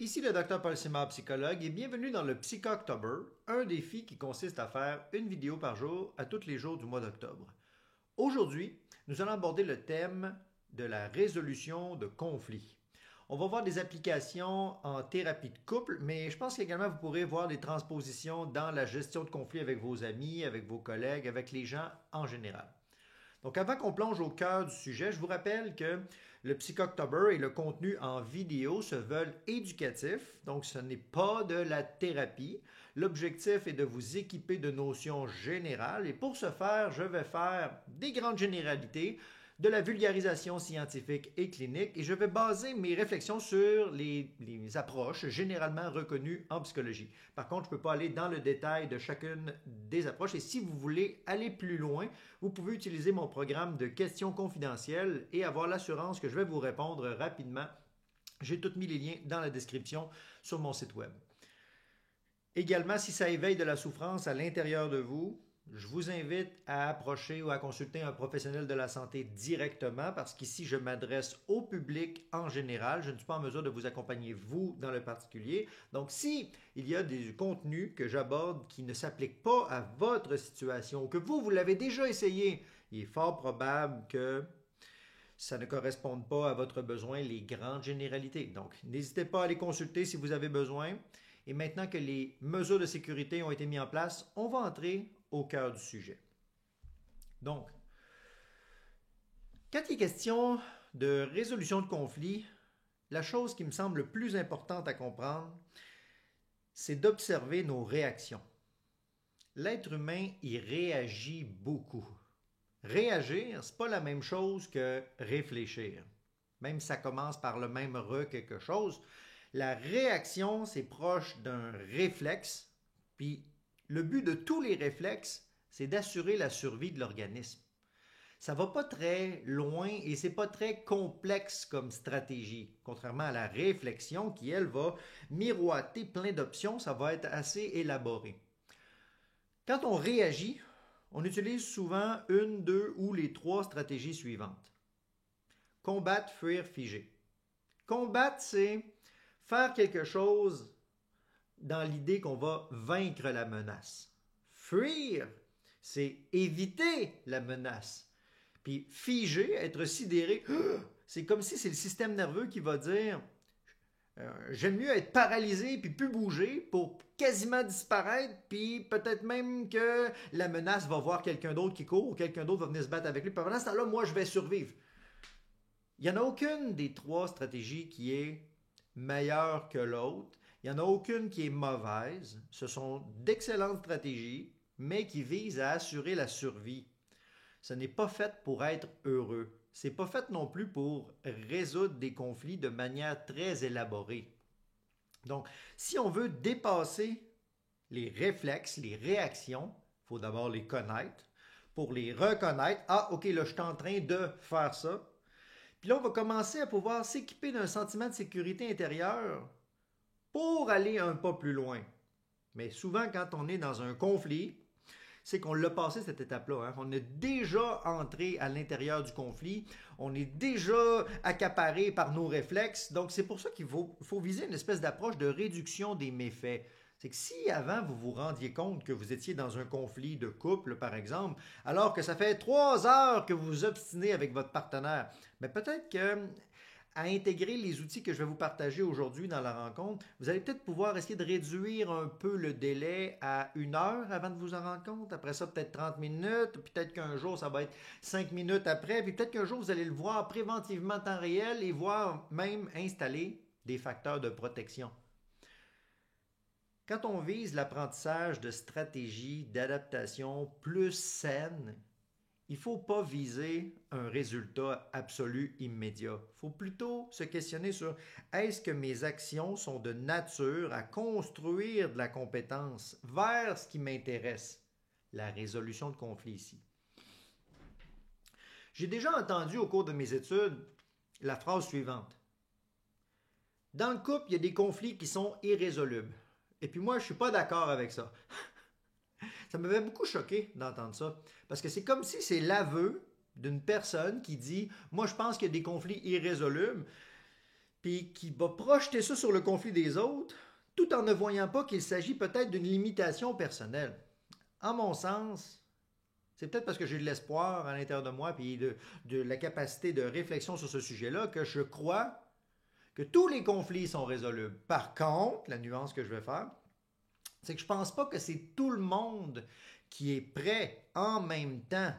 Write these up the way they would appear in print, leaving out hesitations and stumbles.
Ici le Dr Paul Simard, psychologue, et bienvenue dans le Psychoctober, un défi qui consiste à faire une vidéo par jour à tous les jours du mois d'octobre. Aujourd'hui, nous allons aborder le thème de la résolution de conflits. On va voir des applications en thérapie de couple, mais je pense qu'également vous pourrez voir des transpositions dans la gestion de conflits avec vos amis, avec vos collègues, avec les gens en général. Donc avant qu'on plonge au cœur du sujet, je vous rappelle que le Psychoctober et le contenu en vidéo se veulent éducatifs, donc ce n'est pas de la thérapie. L'objectif est de vous équiper de notions générales et pour ce faire, je vais faire des grandes généralités, de la vulgarisation scientifique et clinique et je vais baser mes réflexions sur les approches généralement reconnues en psychologie. Par contre, je ne peux pas aller dans le détail de chacune des approches et si vous voulez aller plus loin, vous pouvez utiliser mon programme de questions confidentielles et avoir l'assurance que je vais vous répondre rapidement. J'ai tout mis les liens dans la description sur mon site web. Également, si ça éveille de la souffrance à l'intérieur de vous, je vous invite à approcher ou à consulter un professionnel de la santé directement parce qu'ici, je m'adresse au public en général. Je ne suis pas en mesure de vous accompagner, vous, dans le particulier. Donc, si il y a des contenus que j'aborde qui ne s'appliquent pas à votre situation, que vous l'avez déjà essayé, il est fort probable que ça ne corresponde pas à votre besoin, les grandes généralités. Donc, n'hésitez pas à les consulter si vous avez besoin. Et maintenant que les mesures de sécurité ont été mises en place, on va entrer au cœur du sujet. Donc, quand il est question de résolution de conflits, la chose qui me semble le plus importante à comprendre, c'est d'observer nos réactions. L'être humain y réagit beaucoup. Réagir, ce n'est pas la même chose que réfléchir. Même si ça commence par le même quelque chose, la réaction, c'est proche d'un réflexe, puis le but de tous les réflexes, c'est d'assurer la survie de l'organisme. Ça ne va pas très loin et c'est pas très complexe comme stratégie, contrairement à la réflexion qui, elle, va miroiter plein d'options, ça va être assez élaboré. Quand on réagit, on utilise souvent une, deux ou les trois stratégies suivantes. Combattre, fuir, figer. Combattre, c'est faire quelque chose dans l'idée qu'on va vaincre la menace. Fuir, c'est éviter la menace. Puis figer, être sidéré, c'est comme si c'est le système nerveux qui va dire j'aime mieux être paralysé puis plus bouger pour quasiment disparaître, puis peut-être même que la menace va voir quelqu'un d'autre qui court ou quelqu'un d'autre va venir se battre avec lui. Puis pendant ce temps-là, moi, je vais survivre. Il n'y en a aucune des trois stratégies qui est meilleure que l'autre. Il n'y en a aucune qui est mauvaise. Ce sont d'excellentes stratégies, mais qui visent à assurer la survie. Ce n'est pas fait pour être heureux. Ce n'est pas fait non plus pour résoudre des conflits de manière très élaborée. Donc, si on veut dépasser les réflexes, les réactions, il faut d'abord les connaître. Pour les reconnaître, ah, ok, là, je suis en train de faire ça. Puis là, on va commencer à pouvoir s'équiper d'un sentiment de sécurité intérieure pour aller un pas plus loin. Mais souvent, quand on est dans un conflit, c'est qu'on l'a passé cette étape-là. Hein? On est déjà entré à l'intérieur du conflit. On est déjà accaparé par nos réflexes. Donc, c'est pour ça qu'il faut viser une espèce d'approche de réduction des méfaits. C'est que si avant vous vous rendiez compte que vous étiez dans un conflit de couple, par exemple, alors que ça fait 3 heures que vous vous obstinez avec votre partenaire, mais peut-être que à intégrer les outils que je vais vous partager aujourd'hui dans la rencontre, vous allez peut-être pouvoir essayer de réduire un peu le délai à 1 heure avant de vous en rendre compte. Après ça, peut-être 30 minutes. Peut-être qu'un jour, ça va être 5 minutes après. Puis peut-être qu'un jour, vous allez le voir préventivement en temps réel et voir même installer des facteurs de protection. Quand on vise l'apprentissage de stratégies d'adaptation plus saines, il ne faut pas viser un résultat absolu immédiat. Il faut plutôt se questionner sur est-ce que mes actions sont de nature à construire de la compétence vers ce qui m'intéresse, la résolution de conflits ici. J'ai déjà entendu au cours de mes études la phrase suivante. Dans le couple, il y a des conflits qui sont irrésolubles. Et puis moi, je ne suis pas d'accord avec ça. Ça m'avait beaucoup choqué d'entendre ça. Parce que c'est comme si c'est l'aveu d'une personne qui dit « Moi, je pense qu'il y a des conflits irrésolubles. » puis qui va projeter ça sur le conflit des autres, tout en ne voyant pas qu'il s'agit peut-être d'une limitation personnelle. En mon sens, c'est peut-être parce que j'ai de l'espoir à l'intérieur de moi, puis de la capacité de réflexion sur ce sujet-là, que je crois que tous les conflits sont résolubles. Par contre, la nuance que je vais faire, c'est que je ne pense pas que c'est tout le monde qui est prêt en même temps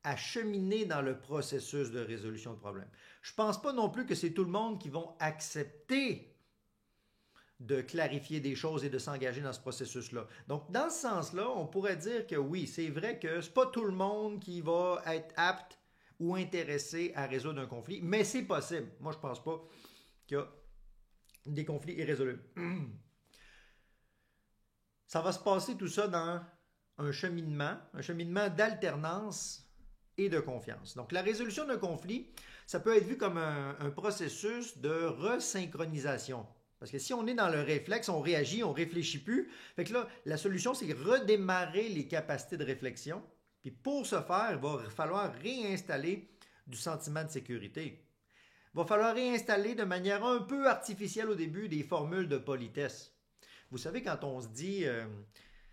à cheminer dans le processus de résolution de problèmes. Je ne pense pas non plus que c'est tout le monde qui vont accepter de clarifier des choses et de s'engager dans ce processus-là. Donc, dans ce sens-là, on pourrait dire que oui, c'est vrai que ce n'est pas tout le monde qui va être apte ou intéressé à résoudre un conflit, mais c'est possible. Moi, je ne pense pas qu'il y a des conflits irrésolubles. Ça va se passer tout ça dans un cheminement d'alternance et de confiance. Donc, la résolution d'un conflit, ça peut être vu comme un processus de resynchronisation. Parce que si on est dans le réflexe, on réagit, on réfléchit plus. Fait que là, la solution, c'est redémarrer les capacités de réflexion. Puis pour ce faire, il va falloir réinstaller du sentiment de sécurité. Il va falloir réinstaller de manière un peu artificielle au début des formules de politesse. Vous savez, quand on se dit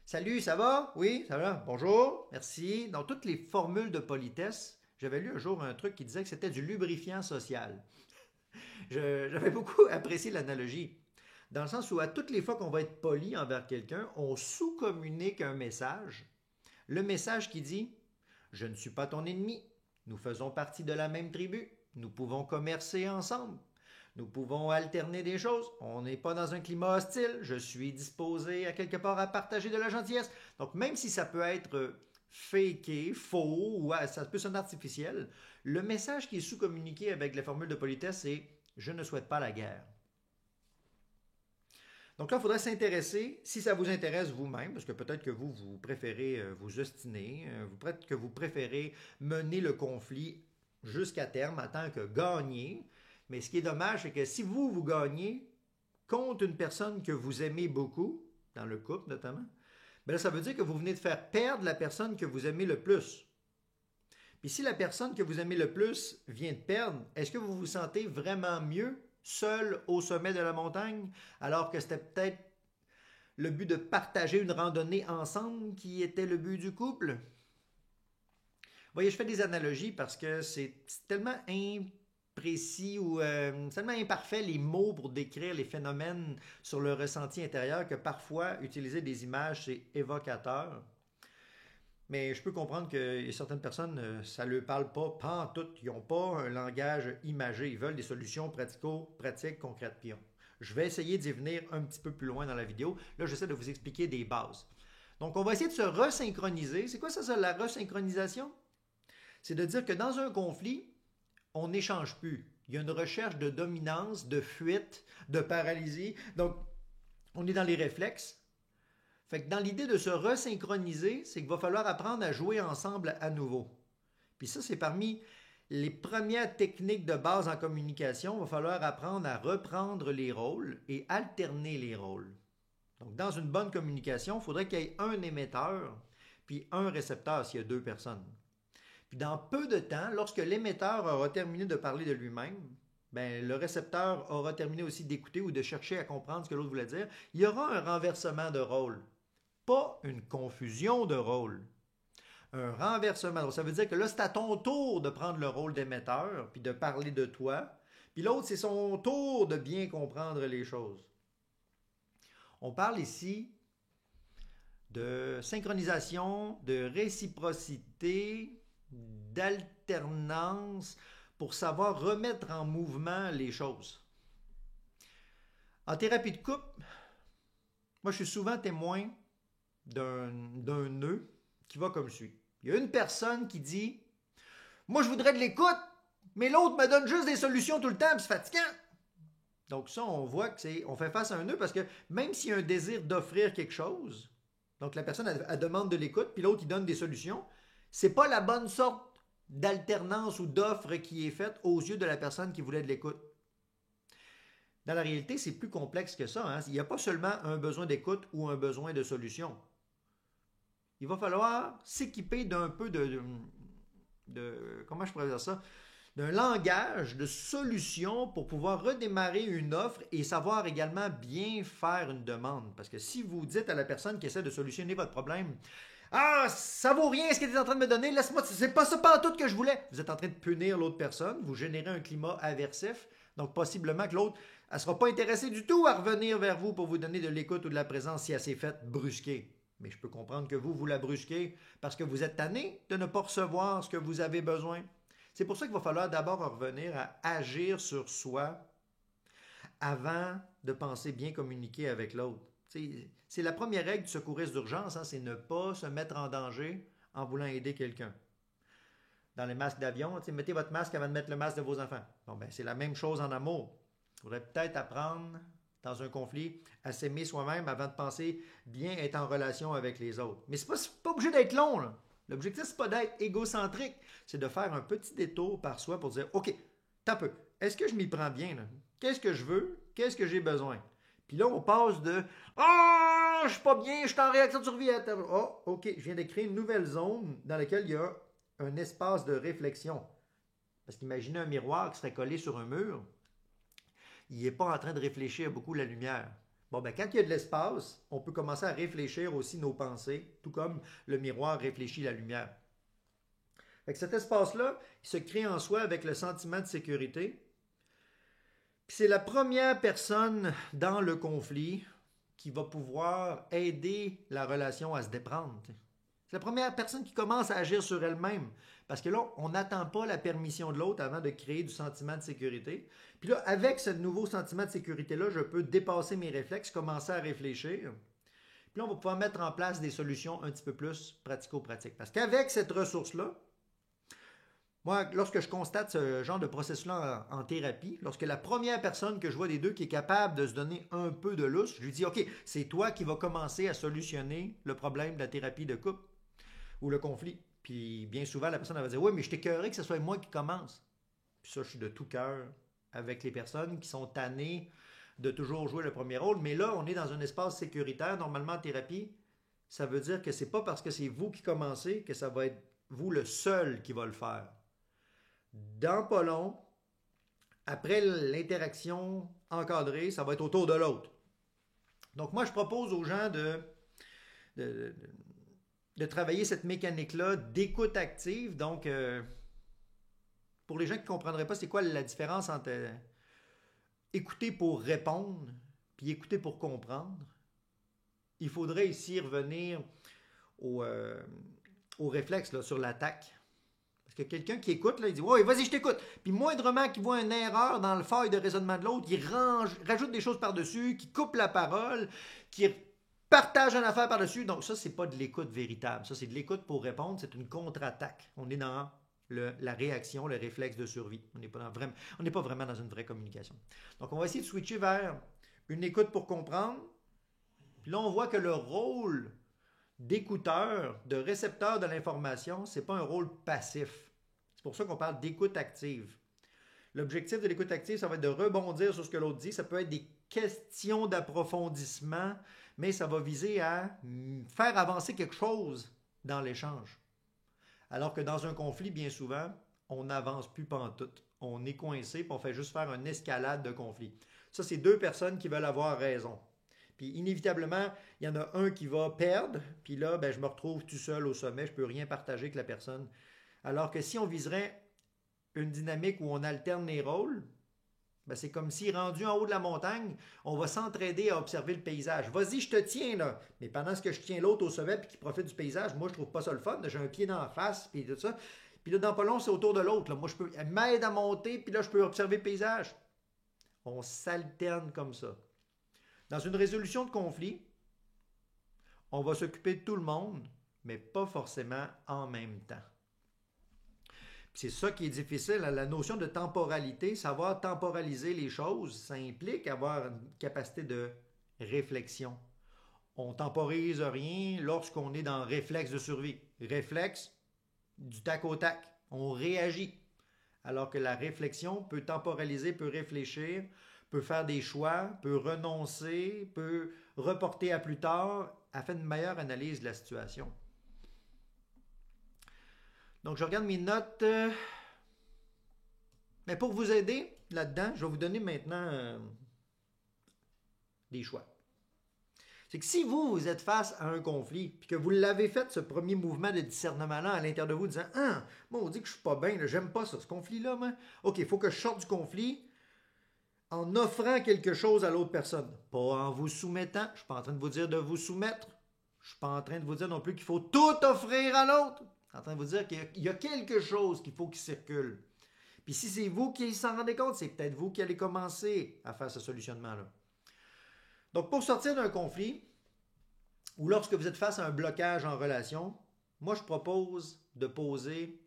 salut, ça va? Oui, ça va? Bonjour, merci. Dans toutes les formules de politesse, j'avais lu un jour un truc qui disait que c'était du lubrifiant social. J'avais beaucoup apprécié l'analogie. Dans le sens où à toutes les fois qu'on va être poli envers quelqu'un, on sous-communique un message. Le message qui dit « Je ne suis pas ton ennemi, nous faisons partie de la même tribu, nous pouvons commercer ensemble, nous pouvons alterner des choses, on n'est pas dans un climat hostile, je suis disposé à quelque part à partager de la gentillesse. » Donc même si ça peut être faké, faux, ou ça peut sonner artificiel, le message qui est sous-communiqué avec la formule de politesse, c'est « Je ne souhaite pas la guerre ». Donc là, il faudrait s'intéresser, si ça vous intéresse vous-même, parce que peut-être que vous préférez vous ostiner, peut-être que vous préférez mener le conflit jusqu'à terme en tant que gagné. Mais ce qui est dommage, c'est que si vous gagnez contre une personne que vous aimez beaucoup, dans le couple notamment, bien là, ça veut dire que vous venez de faire perdre la personne que vous aimez le plus. Puis si la personne que vous aimez le plus vient de perdre, est-ce que vous vous sentez vraiment mieux seul au sommet de la montagne, alors que c'était peut-être le but de partager une randonnée ensemble qui était le but du couple? Vous voyez, je fais des analogies parce que c'est tellement imprécis ou tellement imparfait les mots pour décrire les phénomènes sur le ressenti intérieur que parfois utiliser des images, c'est évocateur. Mais je peux comprendre que certaines personnes, ça ne leur parle pas pantoute. Ils n'ont pas un langage imagé. Ils veulent des solutions pratiques, concrètes. Puis je vais essayer d'y venir un petit peu plus loin dans la vidéo. Là, j'essaie de vous expliquer des bases. Donc, on va essayer de se resynchroniser. C'est quoi ça, la resynchronisation? C'est de dire que dans un conflit, on n'échange plus. Il y a une recherche de dominance, de fuite, de paralysie. Donc, on est dans les réflexes. Fait que dans l'idée de se resynchroniser, c'est qu'il va falloir apprendre à jouer ensemble à nouveau. Puis ça, c'est parmi les premières techniques de base en communication. Il va falloir apprendre à reprendre les rôles et alterner les rôles. Donc, dans une bonne communication, il faudrait qu'il y ait un émetteur puis un récepteur s'il y a deux personnes. Puis dans peu de temps, lorsque l'émetteur aura terminé de parler de lui-même, ben, le récepteur aura terminé aussi d'écouter ou de chercher à comprendre ce que l'autre voulait dire. Il y aura un renversement de rôle. Pas une confusion de rôle. Un renversement. Donc, ça veut dire que là, c'est à ton tour de prendre le rôle d'émetteur, puis de parler de toi. Puis l'autre, c'est son tour de bien comprendre les choses. On parle ici de synchronisation, de réciprocité, d'alternance pour savoir remettre en mouvement les choses. En thérapie de couple, moi, je suis souvent témoin d'un nœud qui va comme suit. Il y a une personne qui dit « Moi, je voudrais de l'écoute, mais l'autre me donne juste des solutions tout le temps, puis c'est fatigant. » Donc ça, on voit qu'on fait face à un nœud parce que même s'il y a un désir d'offrir quelque chose, donc la personne, elle demande de l'écoute, puis l'autre, il donne des solutions, c'est pas la bonne sorte d'alternance ou d'offre qui est faite aux yeux de la personne qui voulait de l'écoute. Dans la réalité, c'est plus complexe que ça. Hein? Il n'y a pas seulement un besoin d'écoute ou un besoin de solution. Il va falloir s'équiper d'un peu comment je pourrais dire ça, d'un langage de solution pour pouvoir redémarrer une offre et savoir également bien faire une demande. Parce que si vous dites à la personne qui essaie de solutionner votre problème, ah, ça vaut rien ce que tu es en train de me donner, laisse-moi, c'est pas ça pantoute que je voulais. Vous êtes en train de punir l'autre personne, vous générez un climat aversif, donc possiblement que l'autre, elle ne sera pas intéressée du tout à revenir vers vous pour vous donner de l'écoute ou de la présence si elle s'est faite brusquer. Mais je peux comprendre que vous la brusquez parce que vous êtes tanné de ne pas recevoir ce que vous avez besoin. C'est pour ça qu'il va falloir d'abord revenir à agir sur soi avant de penser bien communiquer avec l'autre. C'est la première règle du secouriste d'urgence, hein, c'est ne pas se mettre en danger en voulant aider quelqu'un. Dans les masques d'avion, mettez votre masque avant de mettre le masque de vos enfants. Bon, ben, c'est la même chose en amour. Il faudrait peut-être apprendre, dans un conflit, à s'aimer soi-même avant de penser bien être en relation avec les autres. Mais c'est pas obligé d'être long, là. L'objectif, c'est pas d'être égocentrique, c'est de faire un petit détour par soi pour dire, OK, t'as peu, est-ce que je m'y prends bien, là? Qu'est-ce que je veux? Qu'est-ce que j'ai besoin? Puis là, on passe de oh, je suis pas bien, je suis en réaction de survie. Oh, OK, je viens de créer une nouvelle zone dans laquelle il y a un espace de réflexion. Parce qu'imaginez un miroir qui serait collé sur un mur, il n'est pas en train de réfléchir beaucoup la lumière. Bon, ben, quand il y a de l'espace, on peut commencer à réfléchir aussi nos pensées, tout comme le miroir réfléchit la lumière. Fait que cet espace-là, il se crée en soi avec le sentiment de sécurité. Puis c'est la première personne dans le conflit qui va pouvoir aider la relation à se déprendre. C'est la première personne qui commence à agir sur elle-même. Parce que là, on n'attend pas la permission de l'autre avant de créer du sentiment de sécurité. Puis là, avec ce nouveau sentiment de sécurité-là, je peux dépasser mes réflexes, commencer à réfléchir. Puis là, on va pouvoir mettre en place des solutions un petit peu plus pratico-pratiques. Parce qu'avec cette ressource-là, moi, lorsque je constate ce genre de processus-là en thérapie, lorsque la première personne que je vois des deux qui est capable de se donner un peu de lousse, je lui dis, OK, c'est toi qui vas commencer à solutionner le problème de la thérapie de couple ou le conflit. Puis bien souvent, la personne elle va dire, oui, mais je t'écœurerais que ce soit moi qui commence. Puis ça, je suis de tout cœur avec les personnes qui sont tannées de toujours jouer le premier rôle. Mais là, on est dans un espace sécuritaire. Normalement, en thérapie, ça veut dire que c'est pas parce que c'est vous qui commencez que ça va être vous le seul qui va le faire. Dans pas long, après l'interaction encadrée, ça va être autour de l'autre. Donc moi, je propose aux gens de travailler cette mécanique-là d'écoute active. Donc, pour les gens qui ne comprendraient pas, c'est quoi la différence entre écouter pour répondre puis écouter pour comprendre? Il faudrait ici revenir au réflexe là, sur l'attaque. Parce que quelqu'un qui écoute, là, il dit « Ouais, vas-y, je t'écoute. » Puis moindrement qu'il voit une erreur dans le faille de raisonnement de l'autre, il rajoute des choses par-dessus, qui coupe la parole, qui partage une affaire par-dessus. Donc ça, c'est pas de l'écoute véritable. Ça, c'est de l'écoute pour répondre. C'est une contre-attaque. On est dans la réaction, le réflexe de survie. On n'est pas vraiment dans une vraie communication. Donc on va essayer de switcher vers une écoute pour comprendre. Puis là, on voit que le rôle d'écouteur, de récepteur de l'information, ce n'est pas un rôle passif. C'est pour ça qu'on parle d'écoute active. L'objectif de l'écoute active, ça va être de rebondir sur ce que l'autre dit. Ça peut être des questions d'approfondissement, mais ça va viser à faire avancer quelque chose dans l'échange. Alors que dans un conflit, bien souvent, on n'avance plus pantoute. On est coincé et on fait juste faire une escalade de conflit. Ça, c'est deux personnes qui veulent avoir raison. Puis inévitablement, il y en a un qui va perdre, puis là, ben, je me retrouve tout seul au sommet, je ne peux rien partager avec la personne. Alors que si on viserait une dynamique où on alterne les rôles, ben, c'est comme si rendu en haut de la montagne, on va s'entraider à observer le paysage. Vas-y, je te tiens là. Mais pendant ce que je tiens l'autre au sommet puis qu'il profite du paysage, moi, je trouve pas ça le fun. J'ai un pied dans la face, puis tout ça. Puis là, dans pas long, c'est autour de l'autre. Moi, elle m'aide à monter, puis là, je peux observer le paysage. On s'alterne comme ça. Dans une résolution de conflit, on va s'occuper de tout le monde, mais pas forcément en même temps. C'est ça qui est difficile, la notion de temporalité, savoir temporaliser les choses, ça implique avoir une capacité de réflexion. On ne temporise rien lorsqu'on est dans réflexe de survie. Réflexe du tac au tac, on réagit. Alors que la réflexion peut temporaliser, peut réfléchir, peut faire des choix, peut renoncer, peut reporter à plus tard, afin d'une meilleure analyse de la situation. Donc, je regarde mes notes. Mais pour vous aider là-dedans, je vais vous donner maintenant des choix. C'est que si vous êtes face à un conflit, puis que vous l'avez fait, ce premier mouvement de discernement-là à l'intérieur de vous, disant « Ah, moi, on dit que je suis pas bien, j'aime pas ça, ce conflit-là, moi. OK, il faut que je sorte du conflit en offrant quelque chose à l'autre personne. Pas en vous soumettant. Je ne suis pas en train de vous dire de vous soumettre. Je ne suis pas en train de vous dire non plus qu'il faut tout offrir à l'autre. Je suis en train de vous dire qu'il y a quelque chose qu'il faut qu'il circule. Puis si c'est vous qui s'en rendez compte, c'est peut-être vous qui allez commencer à faire ce solutionnement-là. Donc, pour sortir d'un conflit, ou lorsque vous êtes face à un blocage en relation, moi, je propose de poser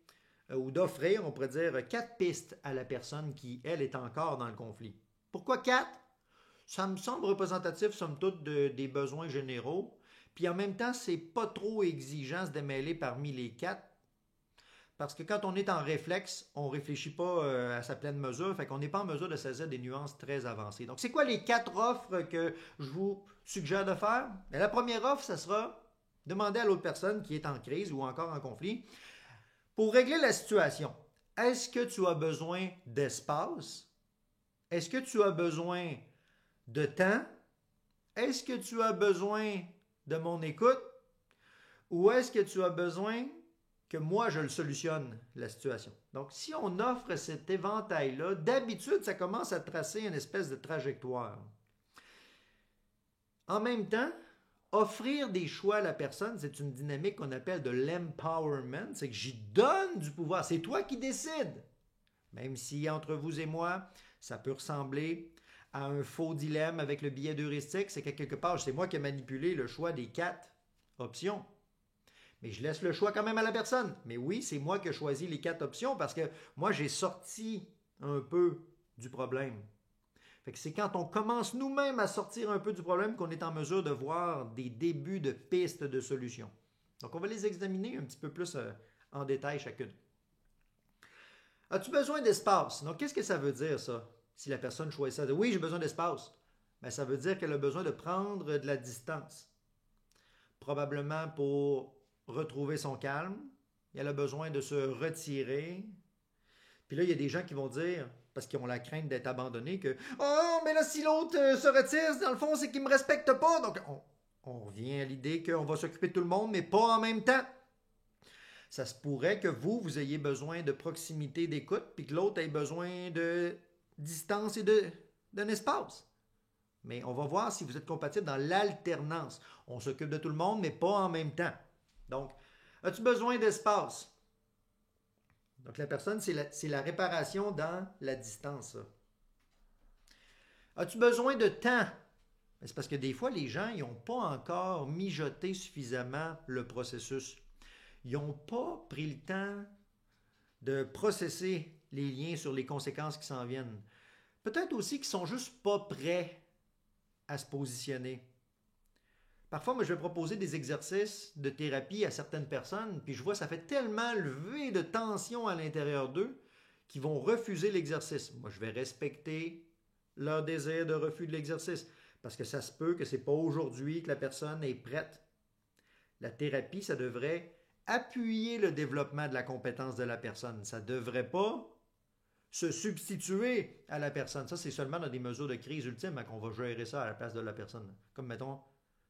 ou d'offrir, on pourrait dire, 4 pistes à la personne qui, elle, est encore dans le conflit. Pourquoi 4? Ça me semble représentatif, somme toute, des besoins généraux. Puis en même temps, c'est pas trop exigeant de se démêler parmi les 4. Parce que quand on est en réflexe, on ne réfléchit pas à sa pleine mesure, fait qu'on n'est pas en mesure de saisir des nuances très avancées. Donc, c'est quoi les 4 offres que je vous suggère de faire? Bien, la première offre, ça sera demander à l'autre personne qui est en crise ou encore en conflit, pour régler la situation, est-ce que tu as besoin d'espace? Est-ce que tu as besoin de temps? Est-ce que tu as besoin de mon écoute? Ou est-ce que tu as besoin que moi, je le solutionne, la situation? Donc, si on offre cet éventail-là, d'habitude, ça commence à tracer une espèce de trajectoire. En même temps, offrir des choix à la personne, c'est une dynamique qu'on appelle de l'empowerment, c'est que j'y donne du pouvoir, c'est toi qui décides. Même si entre vous et moi, ça peut ressembler à un faux dilemme avec le billet d'heuristique, c'est que quelque part, c'est moi qui ai manipulé le choix des 4 options. Mais je laisse le choix quand même à la personne. Mais oui, c'est moi qui ai choisi les 4 options parce que moi, j'ai sorti un peu du problème. Fait que c'est quand on commence nous-mêmes à sortir un peu du problème qu'on est en mesure de voir des débuts de pistes de solutions. Donc, on va les examiner un petit peu plus en détail chacune. As-tu besoin d'espace? Donc, qu'est-ce que ça veut dire, ça? Si la personne choisit ça, oui, j'ai besoin d'espace. Bien, ça veut dire qu'elle a besoin de prendre de la distance. Probablement pour retrouver son calme. Elle a besoin de se retirer. Puis là, il y a des gens qui vont dire, parce qu'ils ont la crainte d'être abandonnés, que « Oh, mais là, si l'autre se retire, dans le fond, c'est qu'il ne me respecte pas. » Donc, on revient à l'idée qu'on va s'occuper de tout le monde, mais pas en même temps. Ça se pourrait que vous ayez besoin de proximité d'écoute, puis que l'autre ait besoin de distance et d'un espace. Mais on va voir si vous êtes compatible dans l'alternance. On s'occupe de tout le monde, mais pas en même temps. Donc, as-tu besoin d'espace? Donc, la personne, c'est la réparation dans la distance. As-tu besoin de temps? C'est parce que des fois, les gens, ils n'ont pas encore mijoté suffisamment le processus. Ils n'ont pas pris le temps de processer les liens sur les conséquences qui s'en viennent. Peut-être aussi qu'ils ne sont juste pas prêts à se positionner. Parfois, moi, je vais proposer des exercices de thérapie à certaines personnes, puis je vois que ça fait tellement lever de tension à l'intérieur d'eux qu'ils vont refuser l'exercice. Moi, je vais respecter leur désir de refus de l'exercice, parce que ça se peut que ce n'est pas aujourd'hui que la personne est prête. La thérapie, ça devrait appuyer le développement de la compétence de la personne. Ça ne devrait pas se substituer à la personne. Ça, c'est seulement dans des mesures de crise ultime qu'on va gérer ça à la place de la personne. Comme, mettons,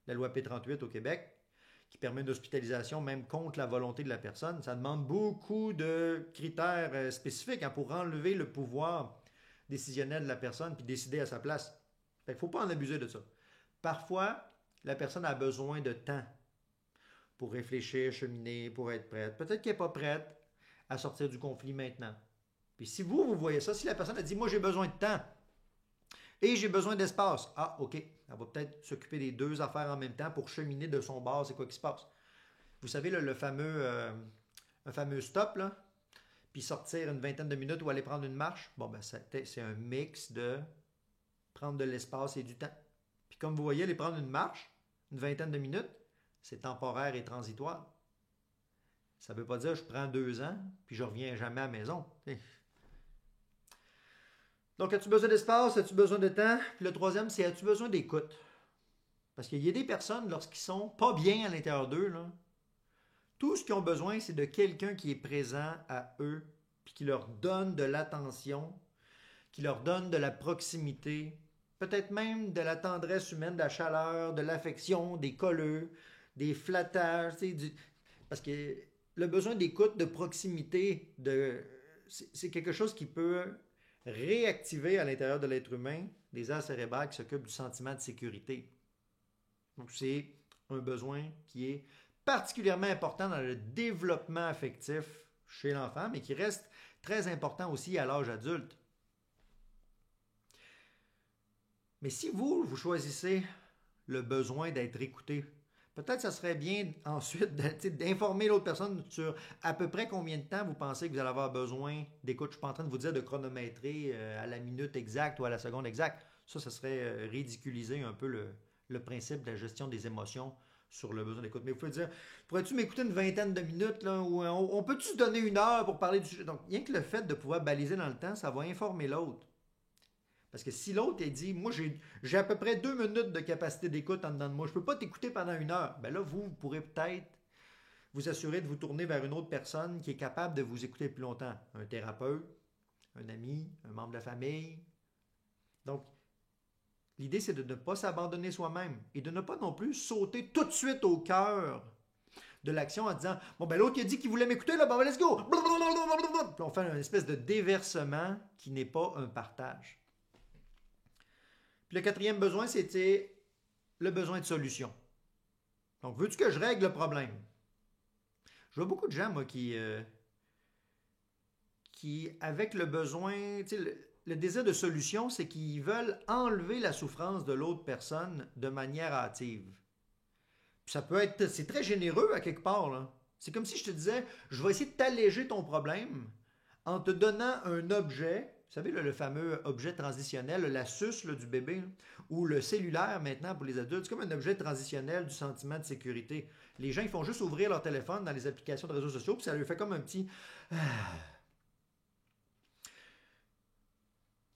la loi P38 au Québec, qui permet une hospitalisation même contre la volonté de la personne. Ça demande beaucoup de critères spécifiques pour enlever le pouvoir décisionnel de la personne puis décider à sa place. Il ne faut pas en abuser de ça. Parfois, la personne a besoin de temps pour réfléchir, cheminer, pour être prête. Peut-être qu'elle n'est pas prête à sortir du conflit maintenant. Puis si vous voyez ça, si la personne a dit « Moi, j'ai besoin de temps et j'ai besoin d'espace », ah, OK, elle va peut-être s'occuper des 2 affaires en même temps pour cheminer de son bord, c'est quoi qui se passe. Vous savez, là, un fameux stop, là, puis sortir une vingtaine de minutes ou aller prendre une marche, bon, ben, c'est un mix de prendre de l'espace et du temps. Puis comme vous voyez, aller prendre une marche, une vingtaine de minutes, c'est temporaire et transitoire. Ça ne veut pas dire que je prends 2 ans puis je ne reviens jamais à la maison. Donc, as-tu besoin d'espace? As-tu besoin de temps? Puis le troisième, c'est as-tu besoin d'écoute? Parce qu'il y a des personnes, lorsqu'ils sont pas bien à l'intérieur d'eux, là, tout ce qu'ils ont besoin, c'est de quelqu'un qui est présent à eux puis qui leur donne de l'attention, qui leur donne de la proximité, peut-être même de la tendresse humaine, de la chaleur, de l'affection, des colleux, des flattages, parce que le besoin d'écoute, de proximité, c'est quelque chose qui peut réactiver à l'intérieur de l'être humain des aires cérébrales qui s'occupent du sentiment de sécurité. Donc, c'est un besoin qui est particulièrement important dans le développement affectif chez l'enfant, mais qui reste très important aussi à l'âge adulte. Mais si vous choisissez le besoin d'être écouté, peut-être que ça serait bien ensuite d'informer l'autre personne sur à peu près combien de temps vous pensez que vous allez avoir besoin d'écoute. Je ne suis pas en train de vous dire de chronométrer à la minute exacte ou à la seconde exacte. Ça serait ridiculiser un peu le principe de la gestion des émotions sur le besoin d'écoute. Mais vous pouvez dire, pourrais-tu m'écouter une vingtaine de minutes, là, ou on peut-tu se donner une heure pour parler du sujet? Donc, rien que le fait de pouvoir baliser dans le temps, ça va informer l'autre. Parce que si l'autre dit, moi j'ai à peu près 2 minutes de capacité d'écoute en dedans de moi, je ne peux pas t'écouter pendant une heure, ben là, vous pourrez peut-être vous assurer de vous tourner vers une autre personne qui est capable de vous écouter plus longtemps. Un thérapeute, un ami, un membre de la famille. Donc, l'idée, c'est de ne pas s'abandonner soi-même et de ne pas non plus sauter tout de suite au cœur de l'action en disant, bon ben l'autre il a dit qu'il voulait m'écouter, là, ben let's go! Puis on fait une espèce de déversement qui n'est pas un partage. Puis le quatrième besoin, c'était le besoin de solution. Donc, veux-tu que je règle le problème? Je vois beaucoup de gens, moi, qui avec le besoin, le désir de solution, c'est qu'ils veulent enlever la souffrance de l'autre personne de manière hâtive. Puis ça peut être, c'est très généreux à quelque part, là. C'est comme si je te disais, je vais essayer de t'alléger ton problème en te donnant un objet. Vous savez, le fameux objet transitionnel, la suce du bébé, là, ou le cellulaire maintenant pour les adultes, c'est comme un objet transitionnel du sentiment de sécurité. Les gens, ils font juste ouvrir leur téléphone dans les applications de réseaux sociaux, puis ça leur fait comme un petit...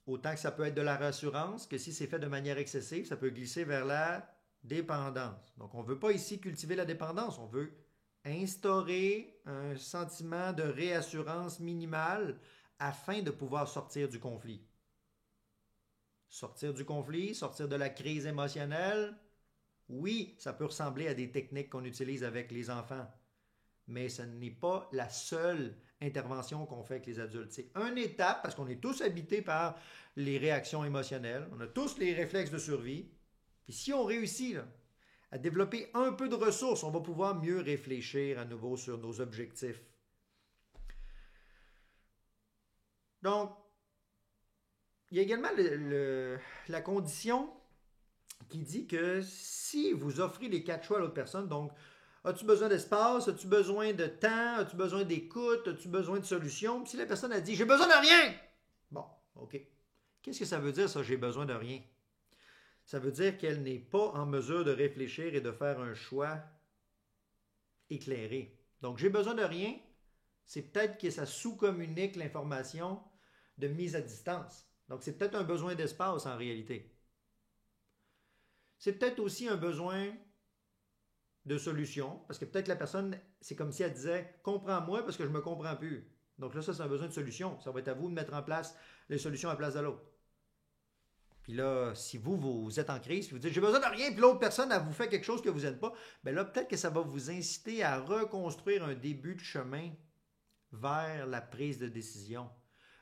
Autant que ça peut être de la rassurance, que si c'est fait de manière excessive, ça peut glisser vers la dépendance. Donc, on ne veut pas ici cultiver la dépendance, on veut instaurer un sentiment de réassurance minimale afin de pouvoir sortir du conflit. Sortir du conflit, sortir de la crise émotionnelle, oui, ça peut ressembler à des techniques qu'on utilise avec les enfants, mais ce n'est pas la seule intervention qu'on fait avec les adultes. C'est une étape, parce qu'on est tous habités par les réactions émotionnelles, on a tous les réflexes de survie, puis si on réussit là, à développer un peu de ressources, on va pouvoir mieux réfléchir à nouveau sur nos objectifs. Donc, il y a également la condition qui dit que si vous offrez les 4 choix à l'autre personne, donc, as-tu besoin d'espace, as-tu besoin de temps, as-tu besoin d'écoute, as-tu besoin de solution? Puis si la personne a dit, j'ai besoin de rien! Bon, OK. Qu'est-ce que ça veut dire, ça, j'ai besoin de rien? Ça veut dire qu'elle n'est pas en mesure de réfléchir et de faire un choix éclairé. Donc, j'ai besoin de rien, c'est peut-être que ça sous-communique l'information de mise à distance. Donc, c'est peut-être un besoin d'espace en réalité. C'est peut-être aussi un besoin de solution, parce que peut-être la personne, c'est comme si elle disait « comprends-moi parce que je ne me comprends plus ». Donc là, ça, c'est un besoin de solution. Ça va être à vous de mettre en place les solutions à la place de l'autre. Puis là, si vous êtes en crise, vous dites « j'ai besoin de rien », puis l'autre personne, elle vous fait quelque chose que vous n'êtes pas, bien là, peut-être que ça va vous inciter à reconstruire un début de chemin vers la prise de décision.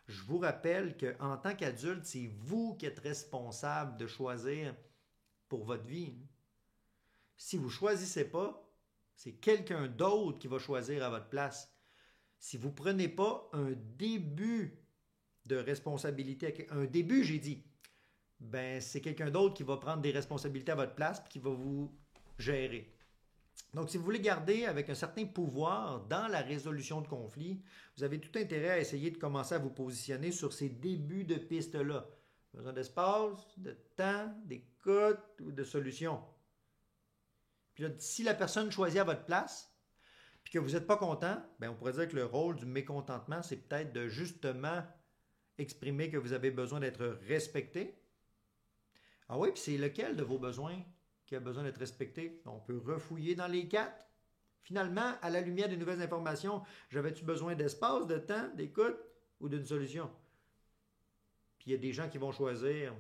Je vous rappelle qu'en tant qu'adulte, c'est vous qui êtes responsable de choisir pour votre vie. Si vous ne choisissez pas, c'est quelqu'un d'autre qui va choisir à votre place. Si vous ne prenez pas un début de responsabilité, un début, j'ai dit, ben c'est quelqu'un d'autre qui va prendre des responsabilités à votre place et qui va vous gérer. Donc, si vous voulez garder avec un certain pouvoir dans la résolution de conflits, vous avez tout intérêt à essayer de commencer à vous positionner sur ces débuts de pistes-là. Besoin d'espace, de temps, d'écoute ou de solution. Puis là, si la personne choisit à votre place, puis que vous n'êtes pas content, bien, on pourrait dire que le rôle du mécontentement, c'est peut-être de justement exprimer que vous avez besoin d'être respecté. Ah oui, puis c'est lequel de vos besoins qui a besoin d'être respecté? On peut refouiller dans les 4. Finalement, à la lumière des nouvelles informations, j'avais-tu besoin d'espace, de temps, d'écoute? ou d'une solution? Puis il y a des gens qui vont choisir,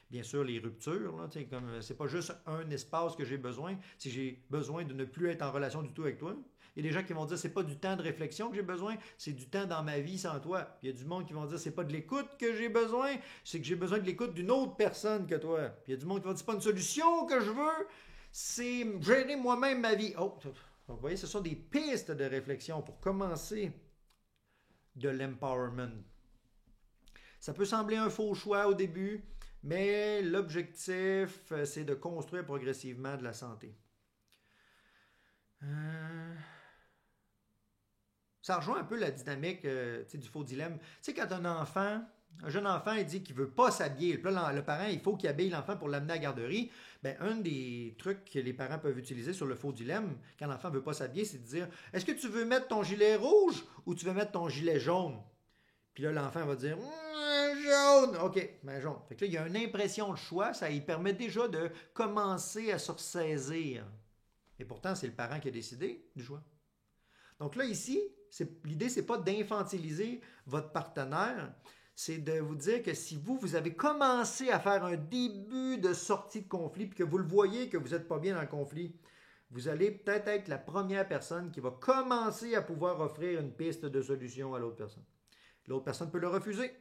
bien sûr, les ruptures. Là, comme, c'est pas juste un espace que j'ai besoin. Si j'ai besoin de ne plus être en relation du tout avec toi, il y a des gens qui vont dire c'est pas du temps de réflexion que j'ai besoin, c'est du temps dans ma vie sans toi. Puis il y a du monde qui vont dire c'est pas de l'écoute que j'ai besoin, c'est que j'ai besoin de l'écoute d'une autre personne que toi. Puis il y a du monde qui va dire c'est pas une solution que je veux, c'est gérer moi-même ma vie. Oh, donc, vous voyez, ce sont des pistes de réflexion pour commencer de l'empowerment. Ça peut sembler un faux choix au début, mais l'objectif, c'est de construire progressivement de la santé. Ça rejoint un peu la dynamique du faux dilemme. Tu sais, quand un jeune enfant, il dit qu'il ne veut pas s'habiller, puis là, le parent, il faut qu'il habille l'enfant pour l'amener à la garderie, bien, un des trucs que les parents peuvent utiliser sur le faux dilemme, quand l'enfant ne veut pas s'habiller, c'est de dire « Est-ce que tu veux mettre ton gilet rouge ou tu veux mettre ton gilet jaune? » Puis là, l'enfant va dire jaune. OK, ben jaune. Fait que là, il y a une impression de choix. Ça lui permet déjà de commencer à se ressaisir. Et pourtant, c'est le parent qui a décidé du choix. Donc là, ici, l'idée, c'est pas d'infantiliser votre partenaire. C'est de vous dire que si vous avez commencé à faire un début de sortie de conflit, puis que vous le voyez que vous n'êtes pas bien dans le conflit, vous allez peut-être être la première personne qui va commencer à pouvoir offrir une piste de solution à l'autre personne. L'autre personne peut le refuser.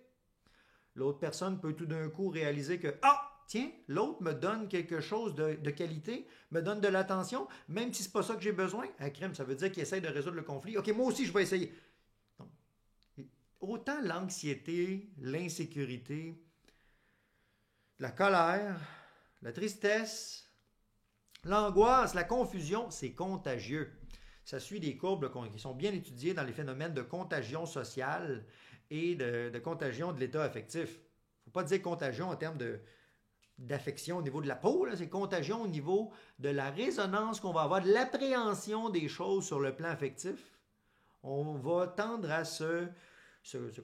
L'autre personne peut tout d'un coup réaliser que ah, tiens, l'autre me donne quelque chose de qualité, me donne de l'attention, même si ce n'est pas ça que j'ai besoin. Un crime, ça veut dire qu'il essaie de résoudre le conflit. OK, moi aussi, je vais essayer. Donc, autant l'anxiété, l'insécurité, la colère, la tristesse, l'angoisse, la confusion, c'est contagieux. Ça suit des courbes qui sont bien étudiées dans les phénomènes de contagion sociale et de contagion de l'état affectif. Il ne faut pas dire contagion en termes d'affection au niveau de la peau, c'est contagion au niveau de la résonance qu'on va avoir, de l'appréhension des choses sur le plan affectif. On va tendre à se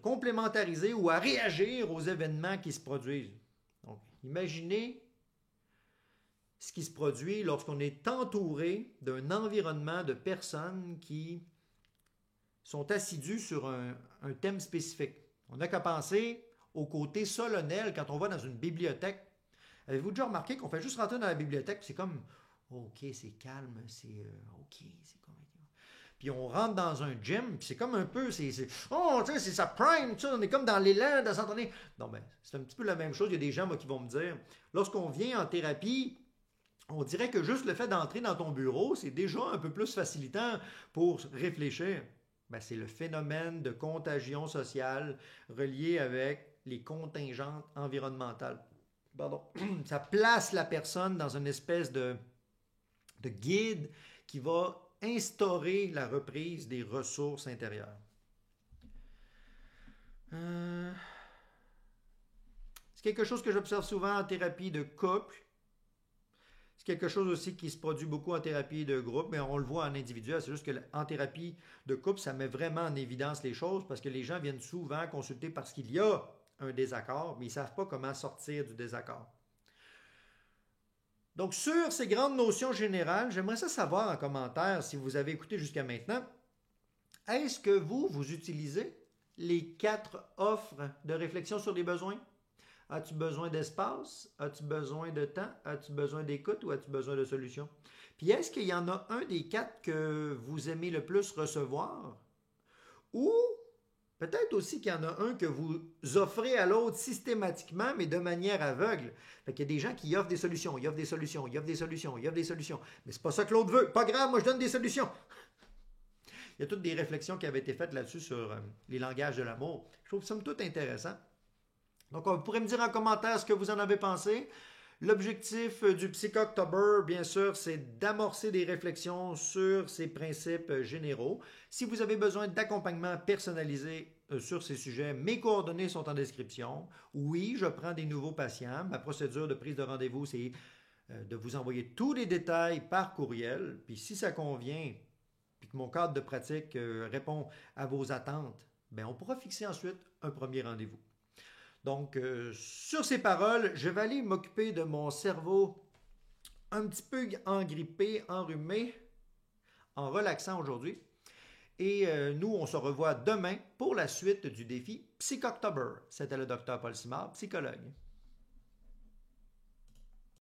complémentariser ou à réagir aux événements qui se produisent. Donc, imaginez ce qui se produit lorsqu'on est entouré d'un environnement de personnes qui sont assidus sur un thème spécifique. On n'a qu'à penser au côté solennel quand on va dans une bibliothèque. Avez-vous déjà remarqué qu'on fait juste rentrer dans la bibliothèque, c'est comme OK, c'est calme, c'est OK, c'est comme puis on rentre dans un gym, puis c'est comme un peu, oh, tu sais, c'est sa prime, tu sais, on est comme dans l'élan de s'entraîner. Non, ben, c'est un petit peu la même chose. Il y a des gens, moi, qui vont me dire, lorsqu'on vient en thérapie, on dirait que juste le fait d'entrer dans ton bureau, c'est déjà un peu plus facilitant pour réfléchir. Ben, c'est le phénomène de contagion sociale relié avec les contingentes environnementales. Pardon. Ça place la personne dans une espèce de guide qui va instaurer la reprise des ressources intérieures. C'est quelque chose que j'observe souvent en thérapie de couple. C'est quelque chose aussi qui se produit beaucoup en thérapie de groupe, mais on le voit en individuel. C'est juste qu'en thérapie de couple, ça met vraiment en évidence les choses parce que les gens viennent souvent consulter parce qu'il y a un désaccord, mais ils ne savent pas comment sortir du désaccord. Donc, sur ces grandes notions générales, j'aimerais ça savoir en commentaire, si vous avez écouté jusqu'à maintenant, est-ce que vous utilisez les 4 offres de réflexion sur les besoins? As-tu besoin d'espace? As-tu besoin de temps? As-tu besoin d'écoute ou as-tu besoin de solution? Puis est-ce qu'il y en a un des 4 que vous aimez le plus recevoir? Ou peut-être aussi qu'il y en a un que vous offrez à l'autre systématiquement, mais de manière aveugle. Fait qu'il y a des gens qui offrent des solutions, ils offrent des solutions, ils offrent des solutions, ils offrent des solutions. Mais c'est pas ça que l'autre veut. Pas grave, moi je donne des solutions. Il y a toutes des réflexions qui avaient été faites là-dessus sur les langages de l'amour. Je trouve ça tout intéressant. Donc, vous pourrez me dire en commentaire ce que vous en avez pensé. L'objectif du Psychoctober, bien sûr, c'est d'amorcer des réflexions sur ces principes généraux. Si vous avez besoin d'accompagnement personnalisé sur ces sujets, mes coordonnées sont en description. Oui, je prends des nouveaux patients. Ma procédure de prise de rendez-vous, c'est de vous envoyer tous les détails par courriel. Puis si ça convient, puis que mon cadre de pratique répond à vos attentes, bien, on pourra fixer ensuite un premier rendez-vous. Donc, sur ces paroles, je vais aller m'occuper de mon cerveau un petit peu engrippé, enrhumé, en relaxant aujourd'hui. Et nous, on se revoit demain pour la suite du défi Psychoctober. C'était le docteur Paul Simard, psychologue.